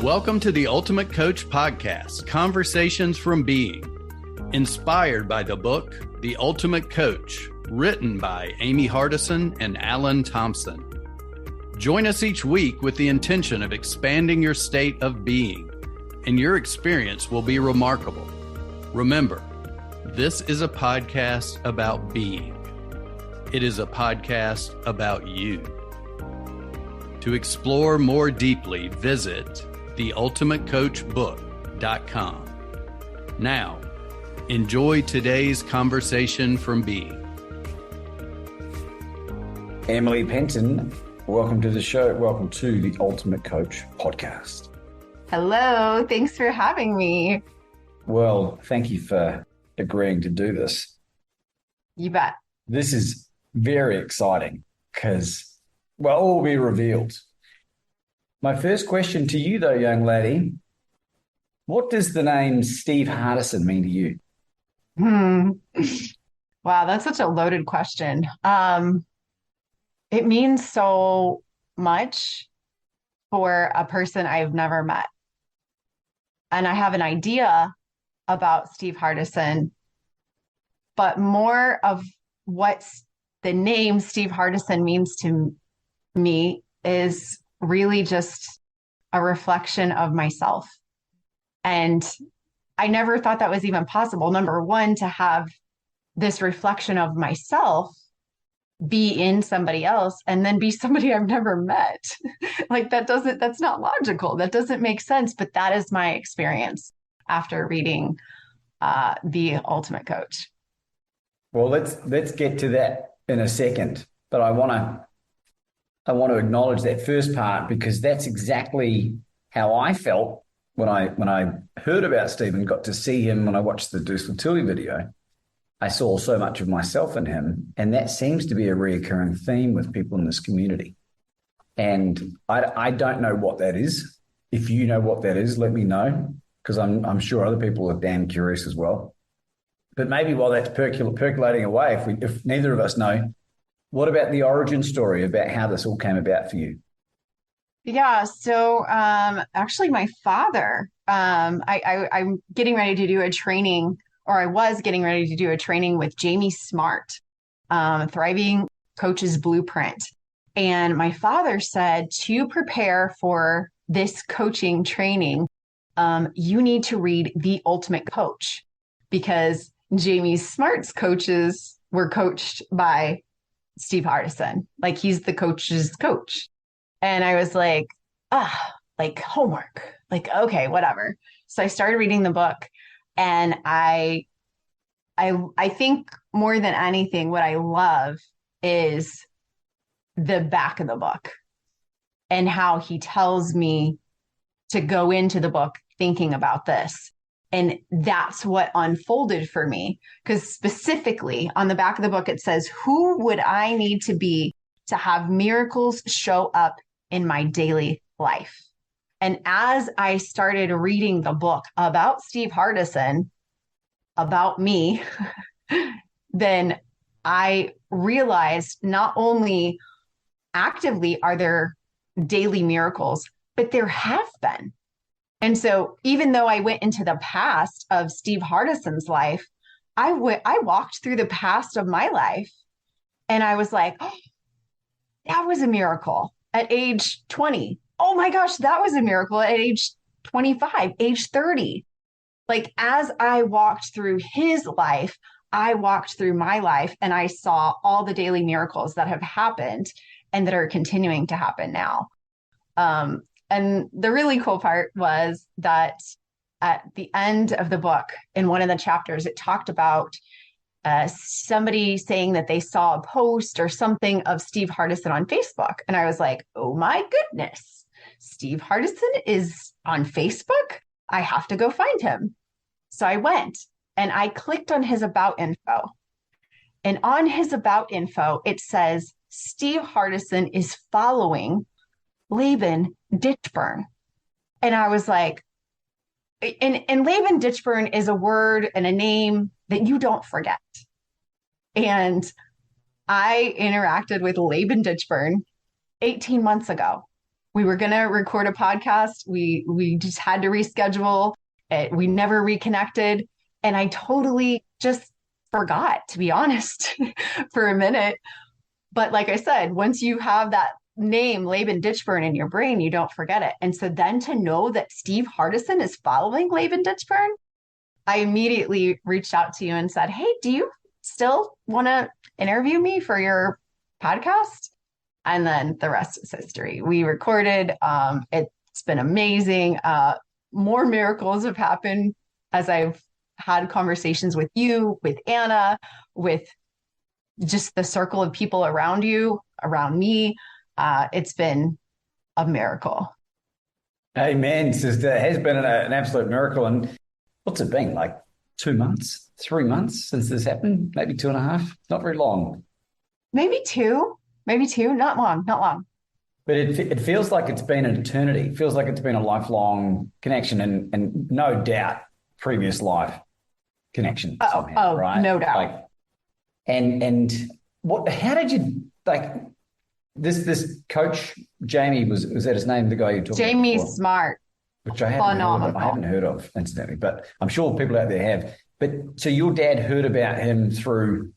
Welcome to the Ultimate Coach Podcast, Conversations from Being, inspired by the book, The Ultimate Coach, written by Amy Hardison and Alan Thompson. Join us each week with the intention of expanding your state of being, and your experience will be remarkable. Remember, this is a podcast about being. It is a podcast about you. To explore more deeply, visit theultimatecoachbook.com. Now, enjoy today's conversation from Being. Emily Penton, welcome to the show. Welcome to the Ultimate Coach Podcast. Hello, thanks for having me. Well, thank you for agreeing to do this. You bet. This is very exciting because, well, all will be revealed. My first question to you, though, young lady, what does the name Steve Hardison mean to you? Wow, that's such a loaded question. It means so much for a person I've never met. And I have an idea about Steve Hardison, but more of what the name Steve Hardison means to me is really just a reflection of myself. And I never thought that was even possible. Number one, to have this reflection of myself be in somebody else and then be somebody I've never met. That's not logical. That doesn't make sense. But that is my experience after reading The Ultimate Coach. Well, let's get to that in a second. But I want to acknowledge that first part because that's exactly how I felt when I heard about Steve and got to see him when I watched the Dusel Tilly video. I saw so much of myself in him, and that seems to be a recurring theme with people in this community. And I don't know what that is. If you know what that is, let me know, because I'm sure other people are damn curious as well. But maybe while that's percolating away, if neither of us know, what about the origin story about how this all came about for you? Yeah, so actually my father, I'm getting ready to do a training, or I was getting ready to do a training with Jamie Smart, Thriving Coach's Blueprint. And my father said, to prepare for this coaching training, you need to read The Ultimate Coach, because Jamie Smart's coaches were coached by Steve Hardison. Like, he's the coach's coach. And I was like, like homework, like, okay, whatever. So I started reading the book, and I think more than anything, what I love is the back of the book and how he tells me to go into the book thinking about this. And that's what unfolded for me, because specifically on the back of the book, it says, who would I need to be to have miracles show up in my daily life? And as I started reading the book about Steve Hardison, about me, then I realized not only actively are there daily miracles, but there have been. And so even though I went into the past of Steve Hardison's life, I walked through the past of my life, and I was like, oh, that was a miracle at age 20. Oh my gosh, that was a miracle at age 25, age 30. Like, as I walked through his life, I walked through my life, and I saw all the daily miracles that have happened and that are continuing to happen now. And the really cool part was that at the end of the book, in one of the chapters, it talked about somebody saying that they saw a post or something of Steve Hardison on Facebook. And I was like, oh my goodness, Steve Hardison is on Facebook? I have to go find him. So I went and I clicked on his about info. And on his about info, it says, Steve Hardison is following Laban Ditchburn. And I was like, and Laban Ditchburn is a word and a name that you don't forget. And I interacted with Laban Ditchburn 18 months ago. We were going to record a podcast. We just had to reschedule it. We never reconnected. And I totally just forgot, to be honest, for a minute. But like I said, once you have that name, Laban Ditchburn, in your brain, you don't forget it. And so then to know that Steve Hardison is following Laban Ditchburn, I immediately reached out to you and said, hey, do you still want to interview me for your podcast? And then the rest is history. We recorded. It's been amazing. More miracles have happened as I've had conversations with you, with Anna, with just the circle of people around you, around me. It's been a miracle. Amen, sister. It has been an absolute miracle. And what's it been, like 2 months, 3 months since this happened? Maybe 2.5? Not very long. Maybe two, not long. But it feels like it's been an eternity. It feels like it's been a lifelong connection and no doubt previous life connection somehow, right? No doubt. Like, and what? How did you, like, this coach, Jamie, was that his name, the guy you talked about Jamie before? Smart. Which I haven't heard of, incidentally, but I'm sure people out there have. But so your dad heard about him through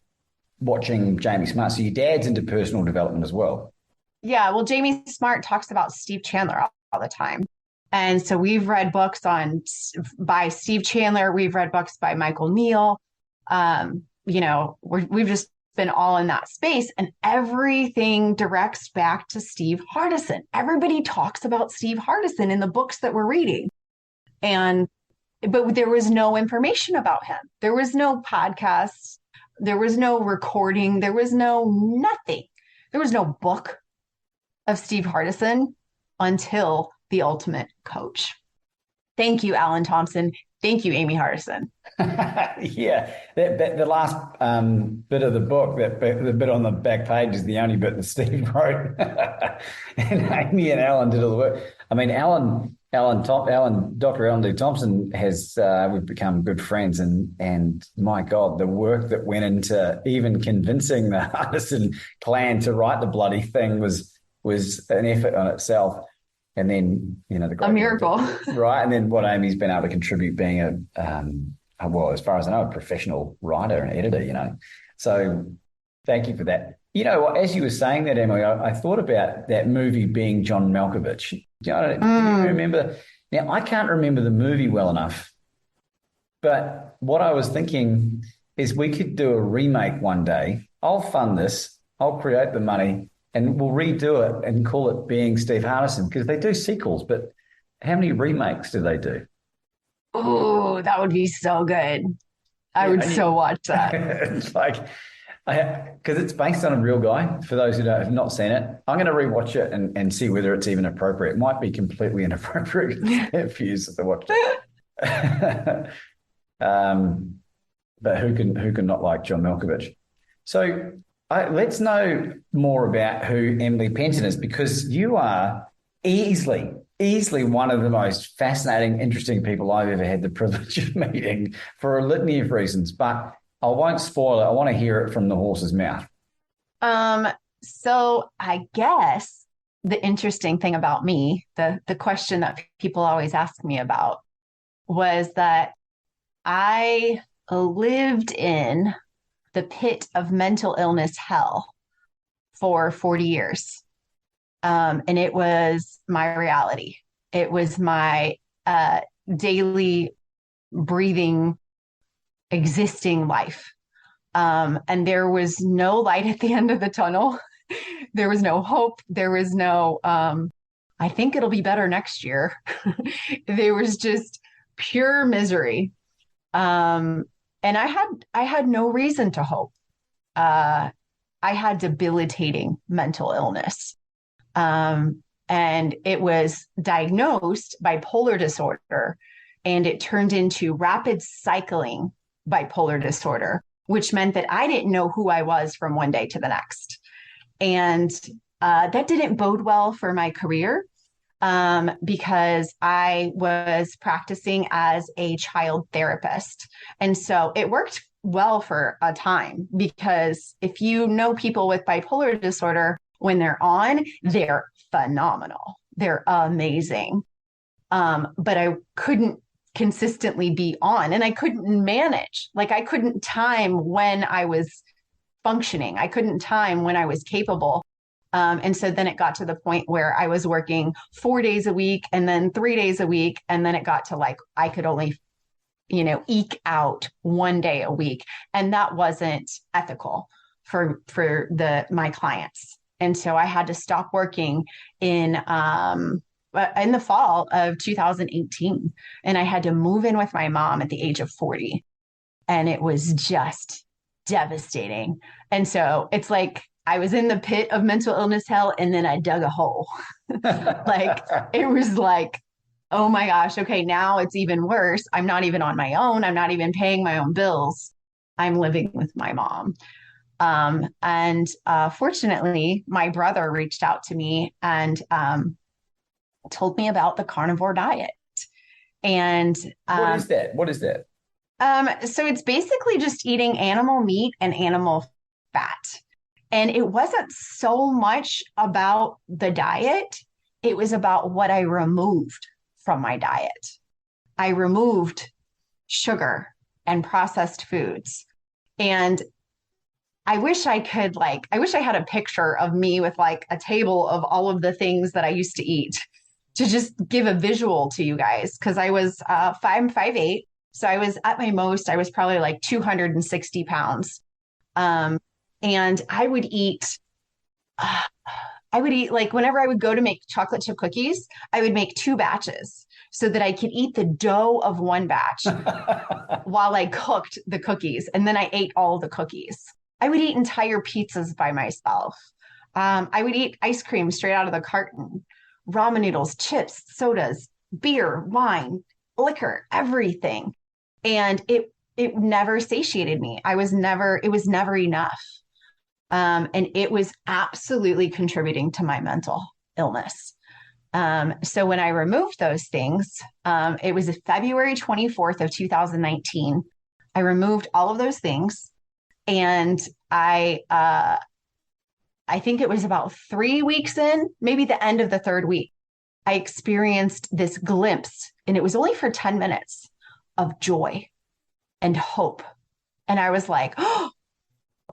watching Jamie Smart. So your dad's into personal development as well. Yeah, well, Jamie Smart talks about Steve Chandler all the time. And so we've read books by Steve Chandler. We've read books by Michael Neal. We've just been all in that space, and everything directs back to Steve Hardison. Everybody talks about Steve Hardison in the books that we're reading. But there was no information about him. There was no podcast. There was no recording. There was no nothing. There was no book of Steve Hardison until The Ultimate Coach. Thank you, Alan Thompson. Thank you, Amy Hardison. Yeah, the last bit of the book, the bit on the back page, is the only bit that Steve wrote, and Amy and Alan did all the work. I mean, Dr. Alan D. Thompson we've become good friends, and my God, the work that went into even convincing the Hardison clan to write the bloody thing was an effort on itself. And then, a miracle, right? And then what Amy's been able to contribute, being as far as I know, a professional writer and editor. So thank you for that. As you were saying that, Emily, I thought about that movie being John Malkovich. Do you remember? Now, I can't remember the movie well enough, but what I was thinking is we could do a remake one day. I'll fund this. I'll create the money. And we'll redo it and call it Being Steve Hardison, because they do sequels, but how many remakes do they do? Oh, that would be so good. I would so watch that. It's like, because it's based on a real guy, for those who have not seen it. I'm going to rewatch it and see whether it's even appropriate. It might be completely inappropriate for you to watch it. But who can not like John Malkovich? So let's know more about who Emily Penton is, because you are easily one of the most fascinating, interesting people I've ever had the privilege of meeting, for a litany of reasons. But I won't spoil it. I want to hear it from the horse's mouth. So I guess the interesting thing about me, the question that people always ask me about, was that I lived in the pit of mental illness hell for 40 years. And it was my reality. It was my daily breathing, existing life. And there was no light at the end of the tunnel. There was no hope. There was no, I think it'll be better next year. There was just pure misery. And I had no reason to hope. I had debilitating mental illness. And it was diagnosed bipolar disorder, and it turned into rapid cycling bipolar disorder, which meant that I didn't know who I was from one day to the next. And that didn't bode well for my career, because I was practicing as a child therapist. And so it worked well for a time, because if you know people with bipolar disorder, when they're phenomenal. they're amazing. But I couldn't consistently be on, and I couldn't manage. Like, I couldn't time when I was functioning. I couldn't time when I was capable. And so then it got to the point where I was working 4 days a week and then 3 days a week. And then it got to like, I could only, eke out 1 day a week. And that wasn't ethical for my clients. And so I had to stop working in the fall of 2018. And I had to move in with my mom at the age of 40. And it was just devastating. And so it's like I was in the pit of mental illness hell, and then I dug a hole. Like, it was like, oh my gosh, okay, now it's even worse. I'm not even on my own. I'm not even paying my own bills. I'm living with my mom. And fortunately, my brother reached out to me and told me about the carnivore diet. And what is that? What is that? So it's basically just eating animal meat and animal fat. And it wasn't so much about the diet. It was about what I removed from my diet. I removed sugar and processed foods. And I wish I had a picture of me with like a table of all of the things that I used to eat to just give a visual to you guys. Cause I was 5'8". So I was at my most, I was probably like 260 pounds. And I would eat like whenever I would go to make chocolate chip cookies, I would make 2 batches so that I could eat the dough of one batch while I cooked the cookies. And then I ate all the cookies. I would eat entire pizzas by myself. I would eat ice cream straight out of the carton, ramen noodles, chips, sodas, beer, wine, liquor, everything. And it never satiated me. It was never enough. And it was absolutely contributing to my mental illness. So when I removed those things, it was February 24th of 2019. I removed all of those things. And I think it was about 3 weeks in, maybe the end of the 3rd week, I experienced this glimpse, and it was only for 10 minutes, of joy and hope. And I was like, oh,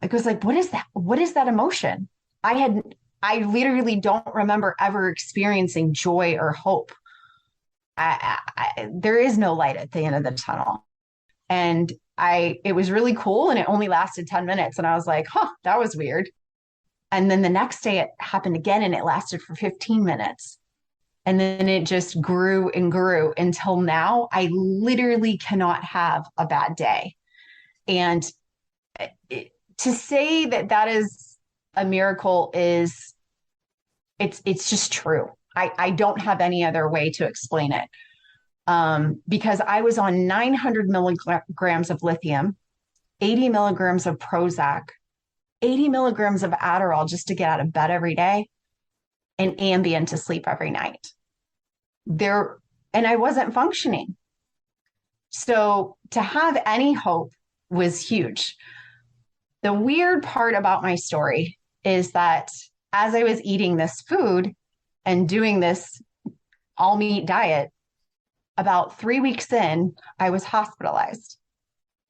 I was like, what is that? What is that emotion? I literally don't remember ever experiencing joy or hope. There is no light at the end of the tunnel. And it was really cool, and it only lasted 10 minutes. And I was like, that was weird. And then the next day it happened again, and it lasted for 15 minutes. And then it just grew and grew until now I literally cannot have a bad day. And to say that is a miracle it's just true. I don't have any other way to explain it. Because I was on 900 milligrams of lithium, 80 milligrams of Prozac, 80 milligrams of Adderall just to get out of bed every day, and Ambien to sleep every night. And I wasn't functioning. So to have any hope was huge. The weird part about my story is that as I was eating this food and doing this all meat diet, about 3 weeks in, I was hospitalized.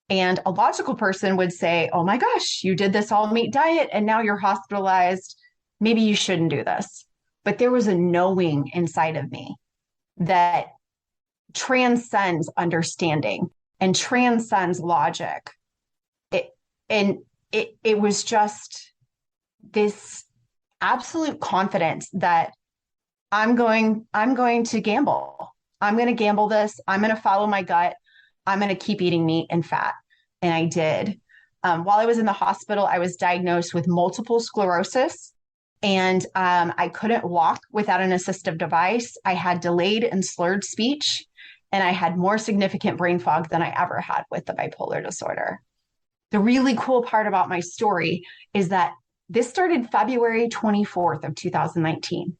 And a logical person would say, oh my gosh, you did this all meat diet and now you're hospitalized. Maybe you shouldn't do this. But there was a knowing inside of me that transcends understanding and transcends logic. It was just this absolute confidence that I'm going to gamble. I'm going to gamble this. I'm going to follow my gut. I'm going to keep eating meat and fat. And I did. While I was in the hospital, I was diagnosed with multiple sclerosis, and I couldn't walk without an assistive device. I had delayed and slurred speech, and I had more significant brain fog than I ever had with the bipolar disorder. The really cool part about my story is that this started February 24th of 2019.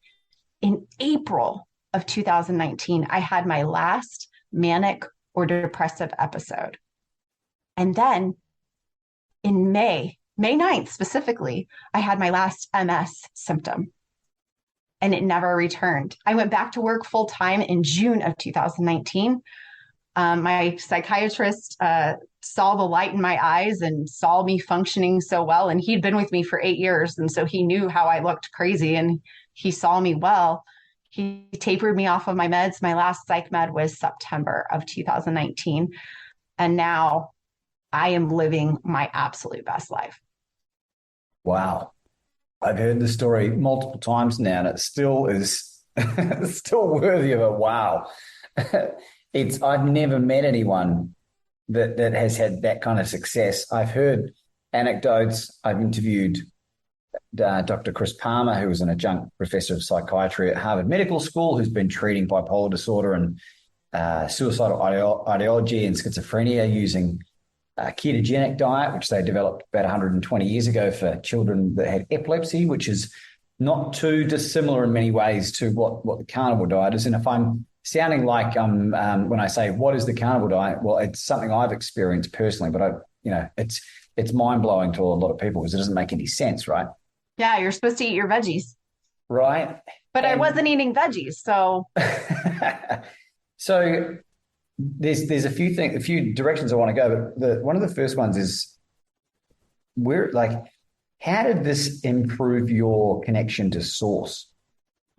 In April of 2019, I had my last manic or depressive episode. And then in May 9th specifically, I had my last MS symptom. and it never returned. I went back to work full time in June of 2019. My psychiatrist saw the light in my eyes and saw me functioning so well. And he'd been with me for 8 years. And so he knew how I looked crazy and he saw me well. He tapered me off of my meds. My last psych med was September of 2019. And now I am living my absolute best life. Wow. I've heard the story multiple times now, and it still is still worthy of a wow. I've never met anyone that has had that kind of success. I've heard anecdotes. I've interviewed Dr. Chris Palmer, who was an adjunct professor of psychiatry at Harvard Medical School, who's been treating bipolar disorder and suicidal ideology and schizophrenia using a ketogenic diet, which they developed about 120 years ago for children that had epilepsy, which is not too dissimilar in many ways to what the carnivore diet is. And if I'm sounding like when I say what is the carnivore diet, well, it's something I've experienced personally, but it's mind blowing to a lot of people because it doesn't make any sense, right? Yeah, you're supposed to eat your veggies, right? But I wasn't eating veggies, so. So there's a few directions I want to go, but one of the first ones is how did this improve your connection to source?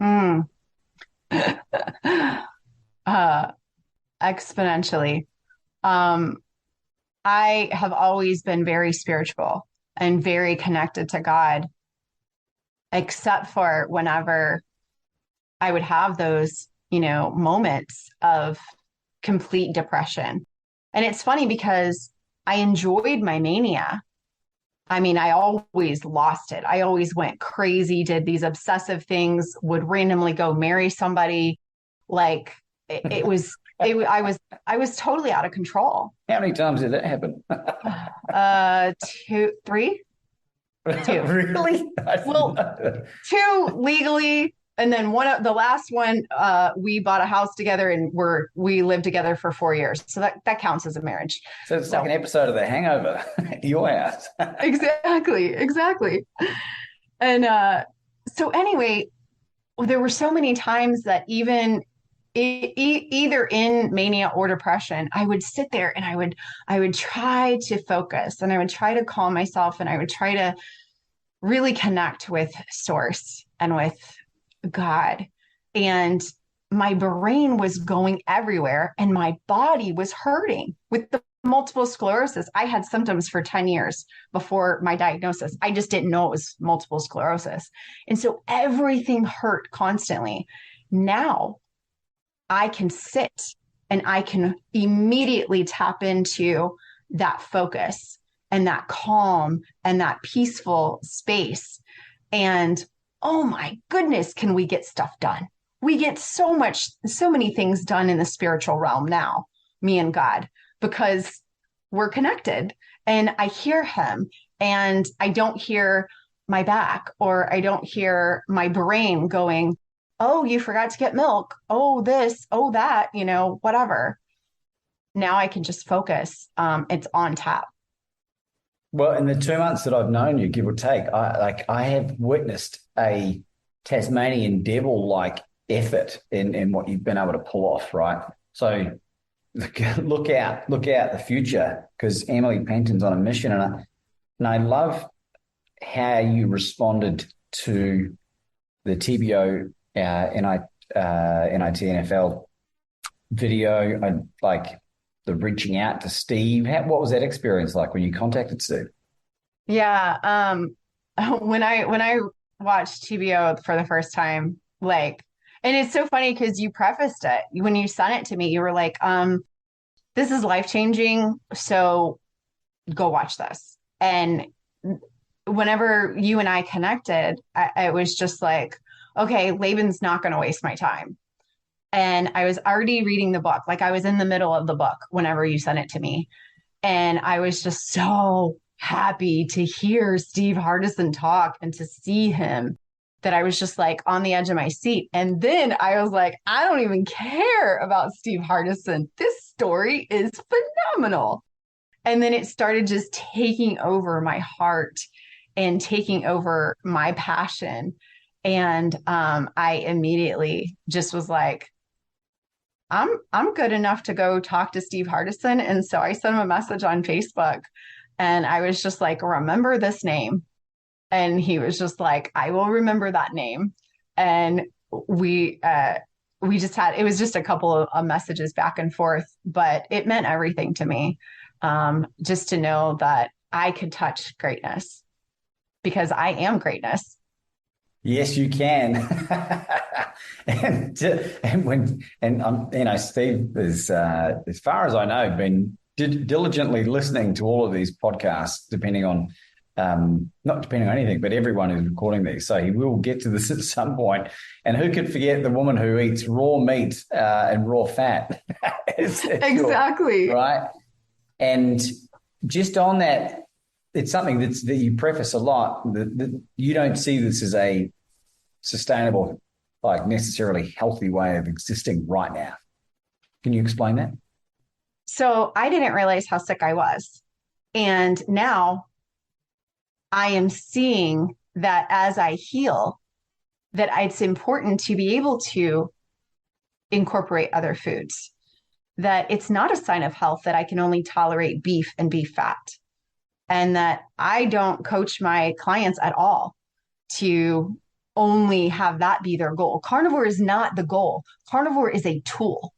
Exponentially. I have always been very spiritual and very connected to God, except for whenever I would have those, moments of complete depression. And it's funny because I enjoyed my mania. I mean, I always lost it. I always went crazy, did these obsessive things, would randomly go marry somebody. Like I was totally out of control. How many times did that happen? 2, 3. 2. Really? Well, 2 legally. And then the last one, we bought a house together and we lived together for 4 years. So that counts as a marriage. So it's like an episode of The Hangover at your house. Exactly. And so anyway, there were so many times that even either in mania or depression, I would sit there and I would try to focus and I would try to calm myself and I would try to really connect with source and with God. And my brain was going everywhere and my body was hurting with the multiple sclerosis. I had symptoms for 10 years before my diagnosis. I just didn't know it was multiple sclerosis. And so everything hurt constantly. Now I can sit and I can immediately tap into that focus and that calm and that peaceful space. And oh my goodness, can we get stuff done? We get so many things done in the spiritual realm now, me and God, because we're connected and I hear him and I don't hear my back or I don't hear my brain going, oh, you forgot to get milk. Oh, this, oh, that, whatever. Now I can just focus. It's on tap. Well, in the 2 months that I've known you, give or take, I have witnessed a Tasmanian devil-like effort in what you've been able to pull off, right? So look out the future because Emily Penton's on a mission, and I love how you responded to the TBO NIT NFL video. I like the reaching out to Steve. What was that experience like when you contacted Steve? Yeah. When I watched TBO for the first time, and it's so funny because you prefaced it when you sent it to me, you were like, this is life-changing. So go watch this. And whenever you and I connected, I was just like, okay, Laban's not going to waste my time. And I was already reading the book. Like I was in the middle of the book whenever you sent it to me. And I was just so happy to hear Steve Hardison talk and to see him that I was just like on the edge of my seat. And then I was like, I don't even care about Steve Hardison. This story is phenomenal. And then it started just taking over my heart and taking over my passion. And I immediately just was like, I'm good enough to go talk to Steve Hardison. And so I sent him a message on Facebook and I was just like, remember this name. And he was just like, I will remember that name. And we just had, it was just a couple of messages back and forth, but it meant everything to me. Just to know that I could touch greatness because I am greatness. Yes, you can. Steve is, as far as I know, been diligently listening to all of these podcasts, depending on, not depending on anything, but everyone is recording these. So he will get to this at some point. And who could forget the woman who eats raw meat and raw fat? Exactly. Right. And just on that, it's something that you preface a lot, that you don't see this as a sustainable, like necessarily healthy way of existing right now. Can you explain that? So I didn't realize how sick I was. And now I am seeing that as I heal, that it's important to be able to incorporate other foods, that it's not a sign of health that I can only tolerate beef and beef fat, and that I don't coach my clients at all to only have that be their goal. Carnivore is not the goal. Carnivore is a tool.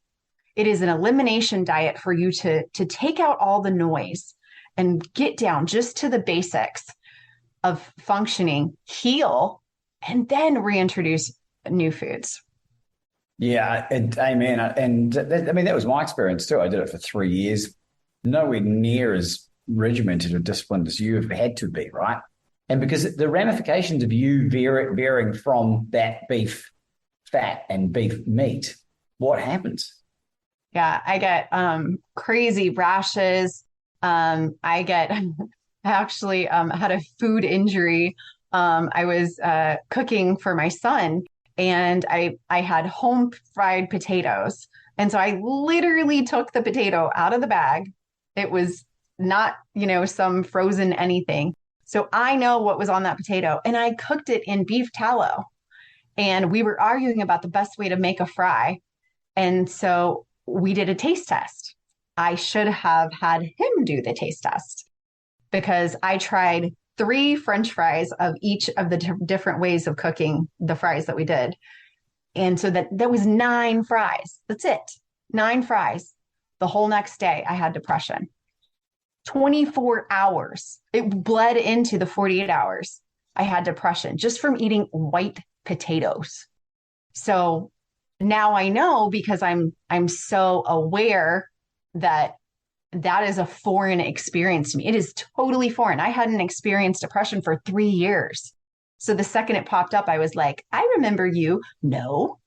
It is an elimination diet for you to take out all the noise and get down just to the basics of functioning, heal, and then reintroduce new foods. Yeah, amen. And that was my experience too. I did it for 3 years, nowhere near as regimented or disciplined as you have had to be, right? And because the ramifications of you varying from that beef fat and beef meat, what happens? Yeah, I get crazy rashes. I actually had a food injury. I was cooking for my son and I had home fried potatoes. And so I literally took the potato out of the bag. It was not, some frozen anything. So I know what was on that potato and I cooked it in beef tallow. And we were arguing about the best way to make a fry. And so we did a taste test. I should have had him do the taste test because I tried 3 French fries of each of the different ways of cooking the fries that we did. And so that was 9 fries. That's it. 9 fries. The whole next day I had depression. 24 hours. It bled into the 48 hours. I had depression just from eating white potatoes. So now I know because I'm so aware that is a foreign experience to me. It is totally foreign. I hadn't experienced depression for 3 years. So the second it popped up, I was like, I remember you. No.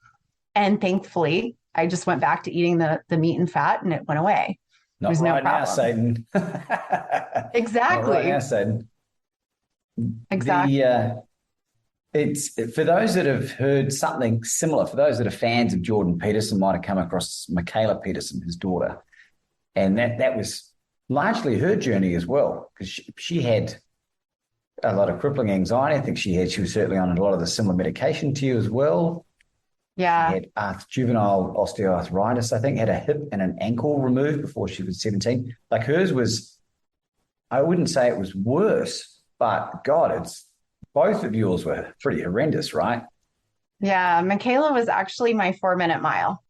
And thankfully, I just went back to eating the meat and fat and it went away. Not right now, Satan. Exactly. Not right now, Satan. Exactly. It's for those that have heard something similar, for those that are fans of Jordan Peterson, might have come across Michaela Peterson, his daughter. And that was largely her journey as well, because she had a lot of crippling anxiety. I think she was certainly on a lot of the similar medication to you as well. Yeah. She had juvenile osteoarthritis, I think, had a hip and an ankle removed before she was 17. Like hers was, I wouldn't say it was worse, but God, both of yours were pretty horrendous, right? Yeah. Michaela was actually my 4-minute mile.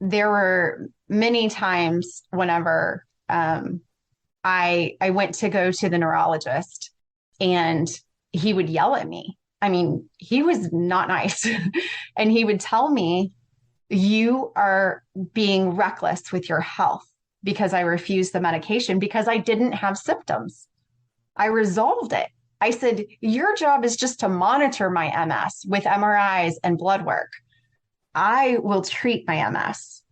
There were many times whenever I went to go to the neurologist and he would yell at me. I mean, he was not nice. And he would tell me, you are being reckless with your health because I refused the medication because I didn't have symptoms. I resolved it. I said, your job is just to monitor my MS with MRIs and blood work. I will treat my MS.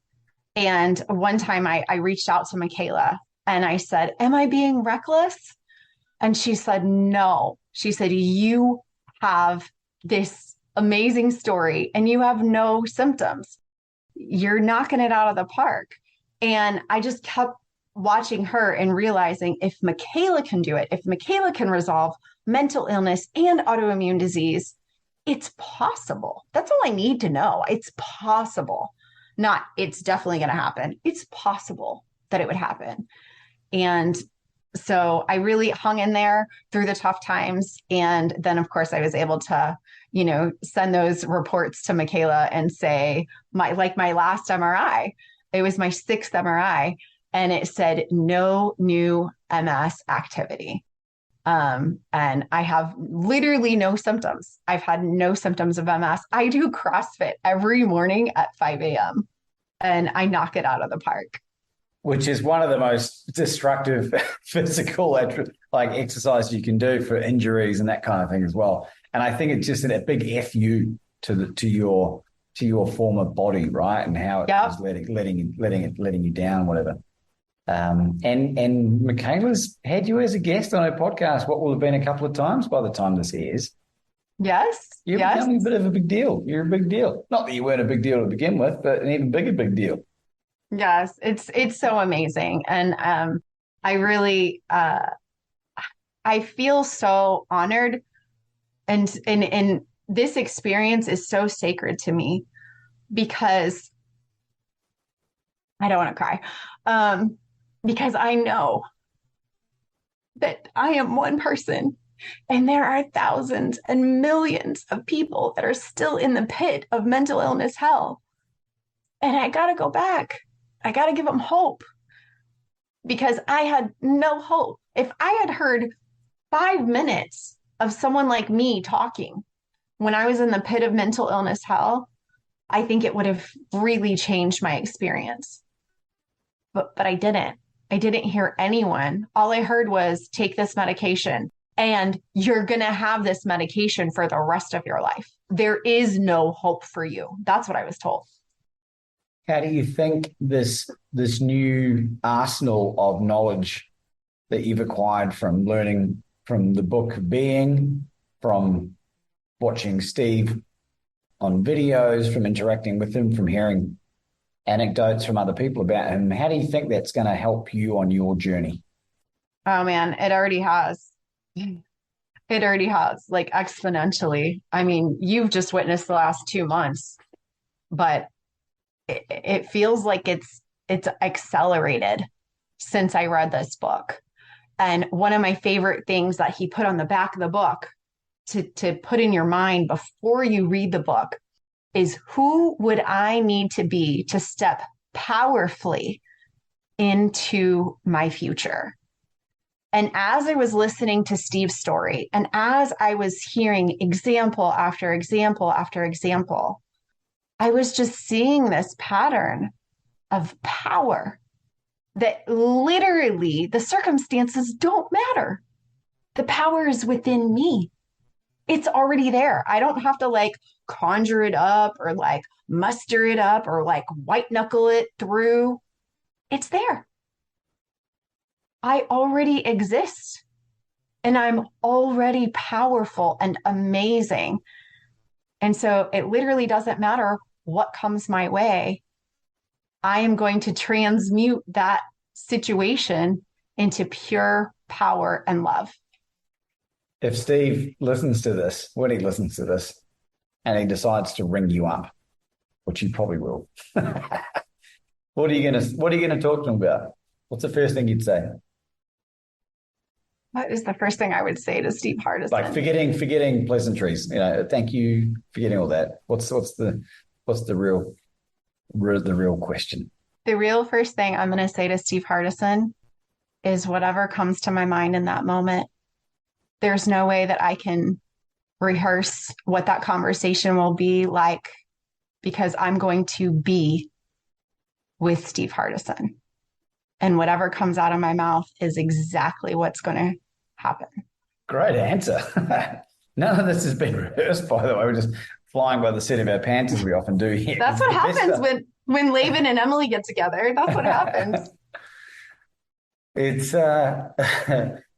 And one time I reached out to Michaela and I said, am I being reckless? And she said, no. She said, you have this amazing story and you have no symptoms. You're knocking it out of the park. And I just kept watching her and realizing if Michaela can do it, if Michaela can resolve mental illness and autoimmune disease, it's possible. That's all I need to know. It's possible. Not, it's definitely going to happen. It's possible that it would happen. And so I really hung in there through the tough times. And then, of course, I was able to, send those reports to Michaela and say, my last MRI, it was my sixth MRI, and it said no new MS activity. And I have literally no symptoms. I've had no symptoms of MS. I do CrossFit every morning at 5 a.m. and I knock it out of the park. Which is one of the most destructive physical exercise you can do for injuries and that kind of thing as well. And I think it's just a big FU to your former body, right? And how it was letting you down, whatever. And Michaela's had you as a guest on her podcast, what will have been a couple of times by the time this airs. Yes. You're becoming a bit of a big deal. You're a big deal. Not that you weren't a big deal to begin with, but an even bigger big deal. Yes, it's so amazing. And I really I feel so honored, and this experience is so sacred to me because I don't want to cry. Because I know that I am one person and there are thousands and millions of people that are still in the pit of mental illness hell. And I got to go back. I got to give them hope because I had no hope. If I had heard 5 minutes of someone like me talking when I was in the pit of mental illness hell, I think it would have really changed my experience. But I didn't. I didn't hear anyone. All I heard was take this medication and you're going to have this medication for the rest of your life. There is no hope for you. That's what I was told. How do you think this new arsenal of knowledge that you've acquired from learning from the book Being, from watching Steve on videos, from interacting with him, from hearing anecdotes from other people about him, how do you think that's going to help you on your journey? Oh man, it already has. It already has, like exponentially. I mean, you've just witnessed the last 2 months, but it feels like it's accelerated since I read this book. And one of my favorite things that he put on the back of the book to put in your mind before you read the book is, who would I need to be to step powerfully into my future? And as I was listening to Steve's story, and as I was hearing example after example after example, I was just seeing this pattern of power that literally the circumstances don't matter. The power is within me. It's already there. I don't have to conjure it up or muster it up or white knuckle it through. It's there. I already exist and I'm already powerful and amazing. And so it literally doesn't matter what comes my way. I am going to transmute that situation into pure power and love. If Steve listens to this, when he listens to this, and he decides to ring you up, which he probably will, what are you gonna talk to him about? What's the first thing you'd say? What is the first thing I would say to Steve Hardison? Like forgetting pleasantries. Thank you, forgetting all that. What's the real question? The real first thing I'm going to say to Steve Hardison is whatever comes to my mind in that moment. There's no way that I can rehearse what that conversation will be like, because I'm going to be with Steve Hardison. And whatever comes out of my mouth is exactly what's going to happen. Great answer. None of this has been rehearsed, by the way. We're just flying by the seat of our pants, as we often do here. That's what happens when Laban and Emily get together. That's what happens.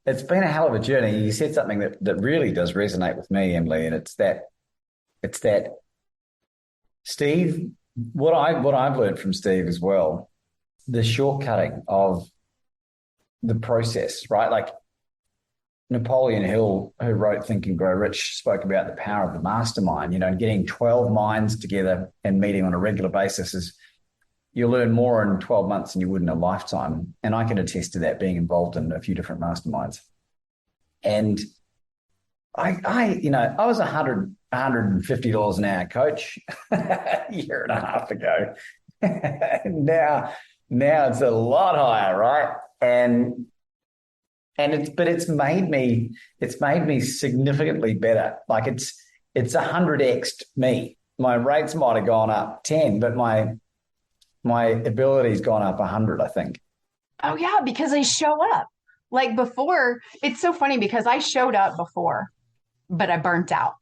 It's been a hell of a journey. You said something that really does resonate with me, Emily, and it's that Steve, what I've learned from Steve as well, the shortcutting of the process, right? Like Napoleon Hill, who wrote Think and Grow Rich, spoke about the power of the mastermind, and getting 12 minds together and meeting on a regular basis is you'll learn more in 12 months than you would in a lifetime. And I can attest to that, being involved in a few different masterminds. And I was $150 an hour coach a year and a half ago. now it's a lot higher, right? It's made me significantly better. Like it's 100x'd me. My rates might have gone up 10, but my ability's gone up 100, I think. Oh yeah, because I show up. Like before, it's so funny because I showed up before, but I burnt out.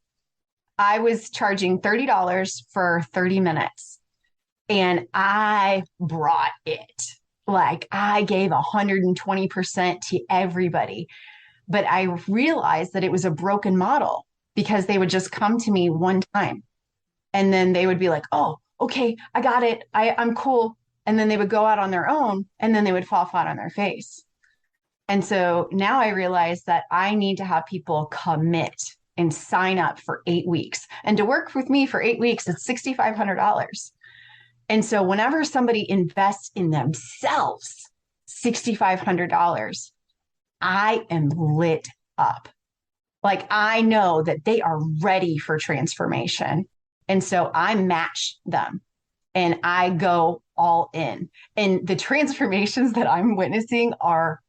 I was charging $30 for 30 minutes and I brought it. Like I gave 120% to everybody. But I realized that it was a broken model because they would just come to me one time and then they would be like, oh, okay, I got it. I'm cool. And then they would go out on their own and then they would fall flat on their face. And so now I realize that I need to have people commit and sign up for 8 weeks. And to work with me for 8 weeks, it's $6,500. And so whenever somebody invests in themselves, $6,500, I am lit up. Like I know that they are ready for transformation. And so I match them and I go all in. And the transformations that I'm witnessing are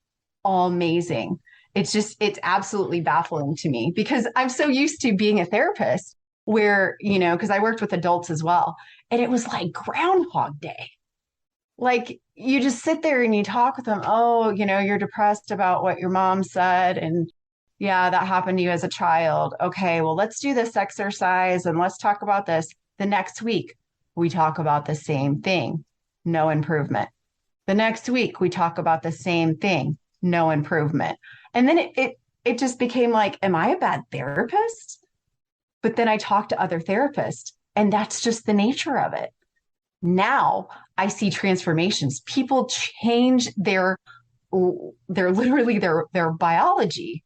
amazing. It's absolutely baffling to me because I'm so used to being a therapist where, because I worked with adults as well. And it was like Groundhog Day. Like you just sit there and you talk with them. Oh, you're depressed about what your mom said. And yeah, that happened to you as a child. Okay, well, let's do this exercise and let's talk about this. The next week, we talk about the same thing. No improvement. The next week, we talk about the same thing. No improvement. And then it just became like, am I a bad therapist? But then I talked to other therapists and that's just the nature of it. Now I see transformations. People change their biology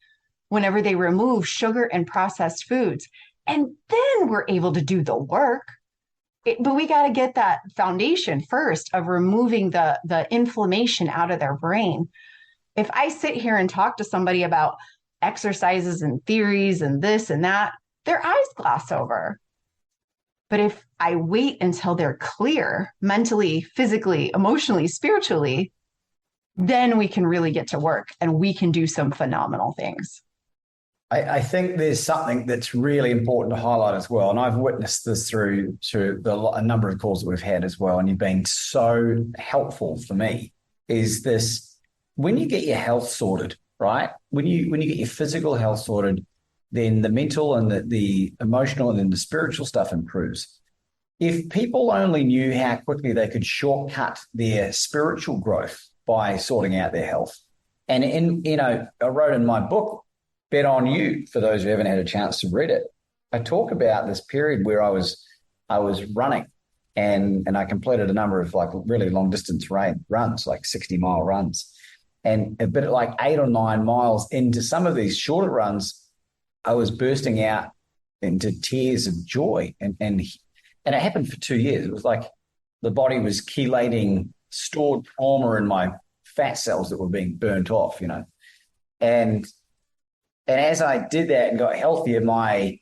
whenever they remove sugar and processed foods. And then we're able to do the work. But we got to get that foundation first of removing the inflammation out of their brain. If I sit here and talk to somebody about exercises and theories and this and that, their eyes gloss over. But if I wait until they're clear mentally, physically, emotionally, spiritually, then we can really get to work and we can do some phenomenal things. I think there's something that's really important to highlight as well. And I've witnessed this through a number of calls that we've had as well. And you've been so helpful for me is this. When you get your health sorted, right? When you get your physical health sorted, then the mental and the emotional and then the spiritual stuff improves. If people only knew how quickly they could shortcut their spiritual growth by sorting out their health. And I wrote in my book, Bet on You, for those who haven't had a chance to read it, I talk about this period where I was running and I completed a number of like really long distance runs, like 60-mile runs. And a bit like 8 or 9 miles into some of these shorter runs, I was bursting out into tears of joy. And it happened for 2 years. It was like the body was chelating stored trauma in my fat cells that were being burnt off, And as I did that and got healthier, my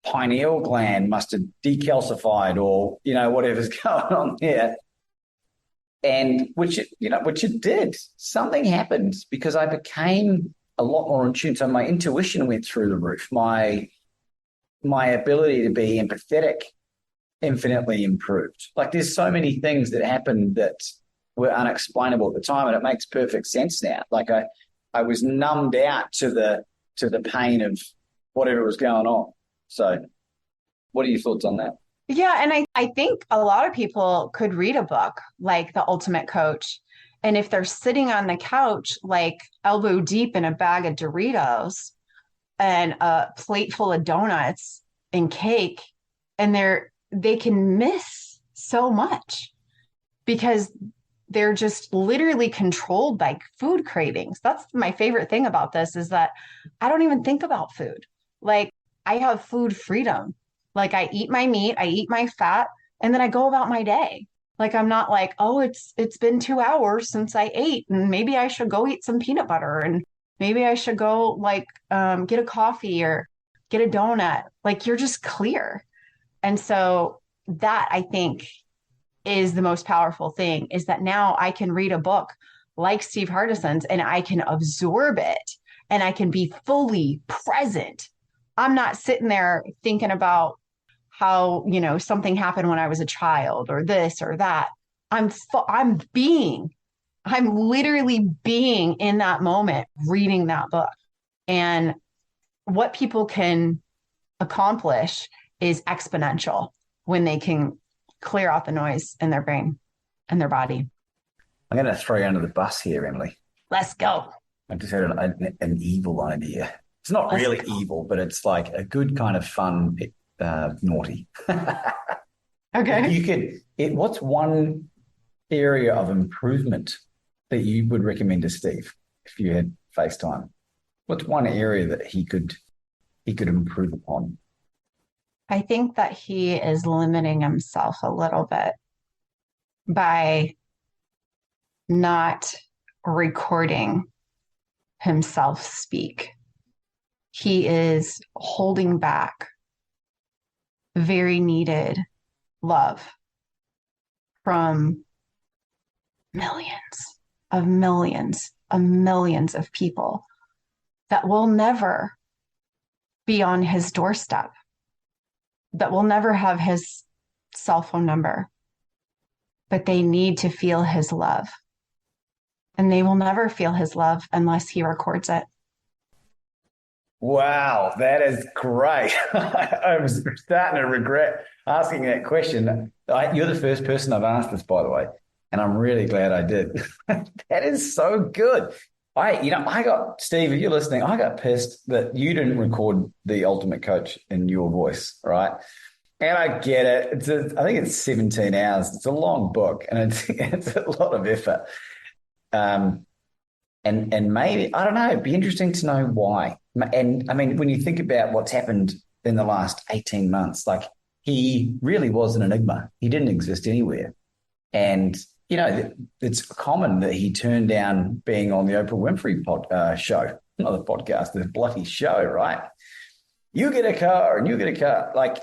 pineal gland must have decalcified or, whatever's going on there. And which it did. Something happened because I became a lot more in tune. So my intuition went through the roof. My ability to be empathetic infinitely improved. Like there's so many things that happened that were unexplainable at the time, and it makes perfect sense now. Like I was numbed out to the pain of whatever was going on. So what are your thoughts on that? Yeah. And I think a lot of people could read a book like The Ultimate Coach. And if they're sitting on the couch, like elbow deep in a bag of Doritos and a plate full of donuts and cake, and they can miss so much because they're just literally controlled by food cravings. That's my favorite thing about this is that I don't even think about food. Like I have food freedom. Like I eat my meat, I eat my fat, and then I go about my day. Like I'm not like, oh, it's been 2 hours since I ate, and maybe I should go eat some peanut butter, and maybe I should go like get a coffee or get a donut. Like you're just clear. And so that I think is the most powerful thing is that now I can read a book like Steve Hardison's and I can absorb it and I can be fully present. I'm not sitting there thinking about how, something happened when I was a child or this or that. I'm being, I'm literally being in that moment, reading that book. And what people can accomplish is exponential when they can clear out the noise in their brain and their body. I'm going to throw you under the bus here, Emily. Let's go. I just had an evil idea. It's not Let's really go. evil, but it's like a good kind of fun, naughty. Okay. What's one area of improvement that you would recommend to Steve if you had FaceTime? What's one area that he could improve upon? I think that he is limiting himself a little bit by not recording himself speak. He is holding back very needed love from millions of people that will never be on his doorstep, that will never have his cell phone number, but they need to feel his love. And they will never feel his love unless he records it. Wow, that is great. I was starting to regret asking that question. You're the first person I've asked this, by the way, and I'm really glad I did. That is so good. Steve, if you're listening, I got pissed that you didn't record The Ultimate Coach in your voice, right? And I get it. I think it's 17 hours. It's a long book, and it's a lot of effort. And maybe, I don't know, it'd be interesting to know why. And I mean, when you think about what's happened in the last 18 months, like he really was an enigma. He didn't exist anywhere. And, it's common that he turned down being on the Oprah Winfrey show, not the podcast, the bloody show, right? You get a car and you get a car. Like,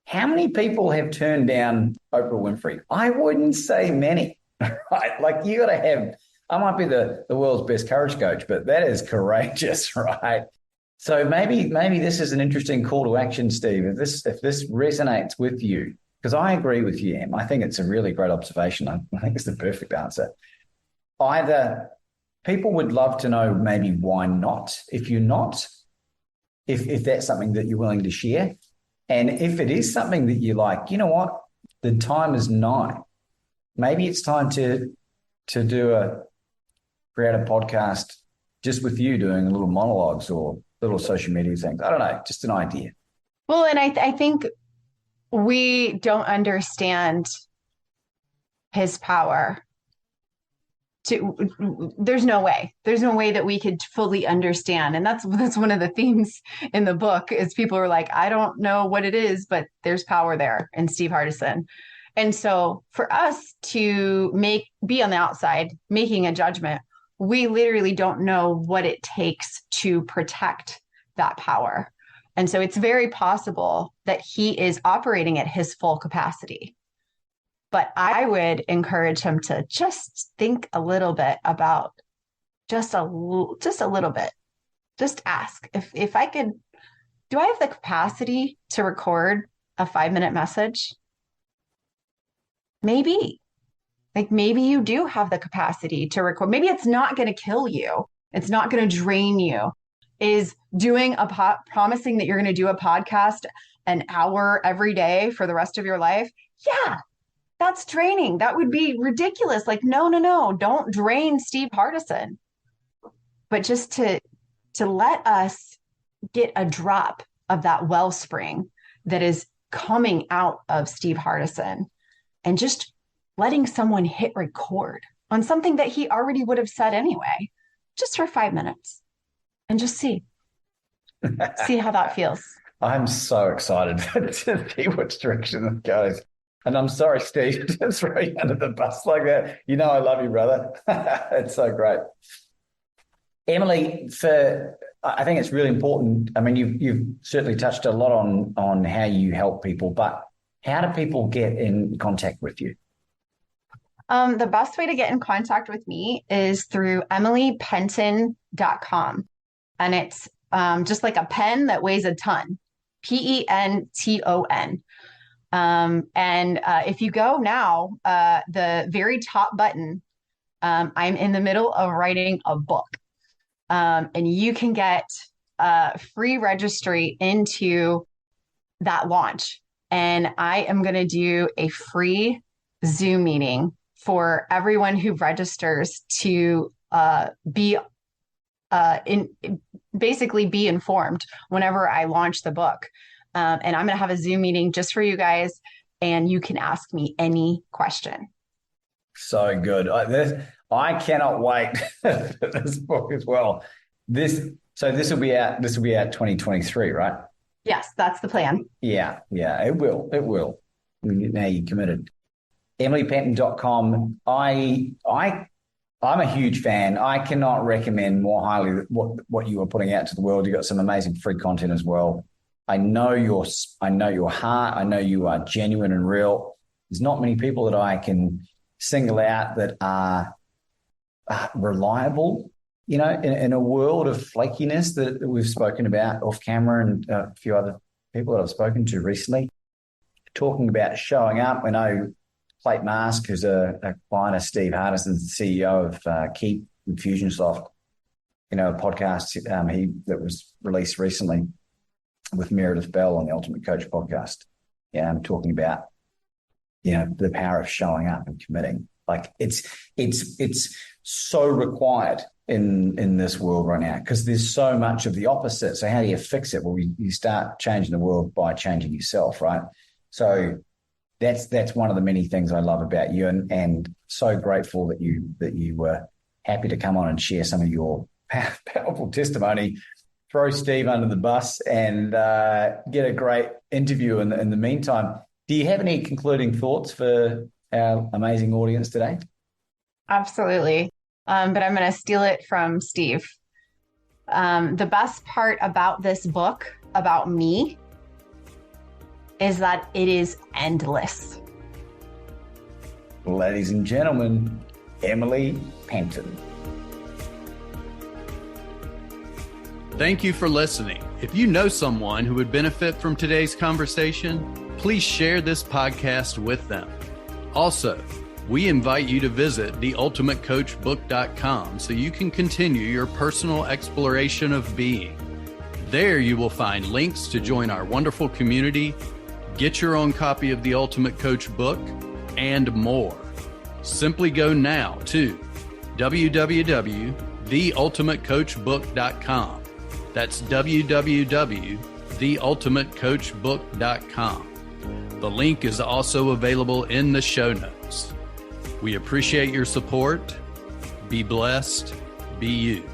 how many people have turned down Oprah Winfrey? I wouldn't say many, right? Like you got to have, I might be the world's best courage coach, but that is courageous, right? So maybe this is an interesting call to action, Steve. If this resonates with you, because I agree with you, Em. I think it's a really great observation. I think it's the perfect answer. Either people would love to know maybe why not, if you're not, if that's something that you're willing to share. And if it is something that you're like, you know what, the time is nigh. Maybe it's time to create a podcast just with you doing little monologues or little social media things. I don't know, just an idea. Well, and I think we don't understand his power. There's no way that we could fully understand. And that's one of the themes in the book is people are like, I don't know what it is, but there's power there in Steve Hardison. And so for us to be on the outside, making a judgment, we literally don't know what it takes to protect that power. And so it's very possible that he is operating at his full capacity. But I would encourage him to just think a little bit about just a little bit. Just ask if I could, do I have the capacity to record a 5-minute message? Maybe. Like maybe you do have the capacity to record. Maybe it's not going to kill you. It's not going to drain you. Is doing promising that you're going to do a podcast an hour every day for the rest of your life? Yeah, that's draining. That would be ridiculous. Like, no, don't drain Steve Hardison. But just to let us get a drop of that wellspring that is coming out of Steve Hardison and just letting someone hit record on something that he already would have said anyway, just for 5 minutes, and just see how that feels. I'm so excited to see which direction it goes. And I'm sorry, Steve, to throw you under the bus like that. You know I love you, brother. It's so great. Emily, I think it's really important. I mean, you've certainly touched a lot on how you help people, but how do people get in contact with you? The best way to get in contact with me is through emilypenton.com. And it's just like a pen that weighs a ton. Penton. And if you go now, the very top button, I'm in the middle of writing a book. And you can get free registry into that launch. And I am going to do a free Zoom meeting for everyone who registers to basically be informed whenever I launch the book. And I'm going to have a Zoom meeting just for you guys, and you can ask me any question. So good. I cannot wait for this book as well. This will be out 2023, right? Yes, that's the plan. Yeah, it will. Now you're committed. EmilyPenton.com. I'm a huge fan. I cannot recommend more highly what you are putting out to the world. You've got some amazing free content as well. I know your heart. I know you are genuine and real. There's not many people that I can single out that are reliable, in a world of flakiness that we've spoken about off camera, and a few other people that I've spoken to recently, talking about showing up. I know Plate Mask, who's a client of Steve Hardison, the CEO of Keep Infusionsoft, a podcast that was released recently with Meredith Bell on the Ultimate Coach podcast. Yeah, I'm talking about, the power of showing up and committing. Like it's so required in this world right now, because there's so much of the opposite. So how do you fix it? Well, you start changing the world by changing yourself, right? So that's one of the many things I love about you, and so grateful that you were happy to come on and share some of your powerful testimony, throw Steve under the bus, and get a great interview in the meantime. Do you have any concluding thoughts for our amazing audience today? Absolutely. But I'm going to steal it from Steve. The best part about this book, about me, is that it is endless. Ladies and gentlemen, Emily Penton. Thank you for listening. If you know someone who would benefit from today's conversation, please share this podcast with them. Also, we invite you to visit theultimatecoachbook.com so you can continue your personal exploration of being. There you will find links to join our wonderful community, get your own copy of The Ultimate Coach book, and more. Simply go now to www.theultimatecoachbook.com. That's www.theultimatecoachbook.com. The link is also available in the show notes. We appreciate your support. Be blessed. Be you.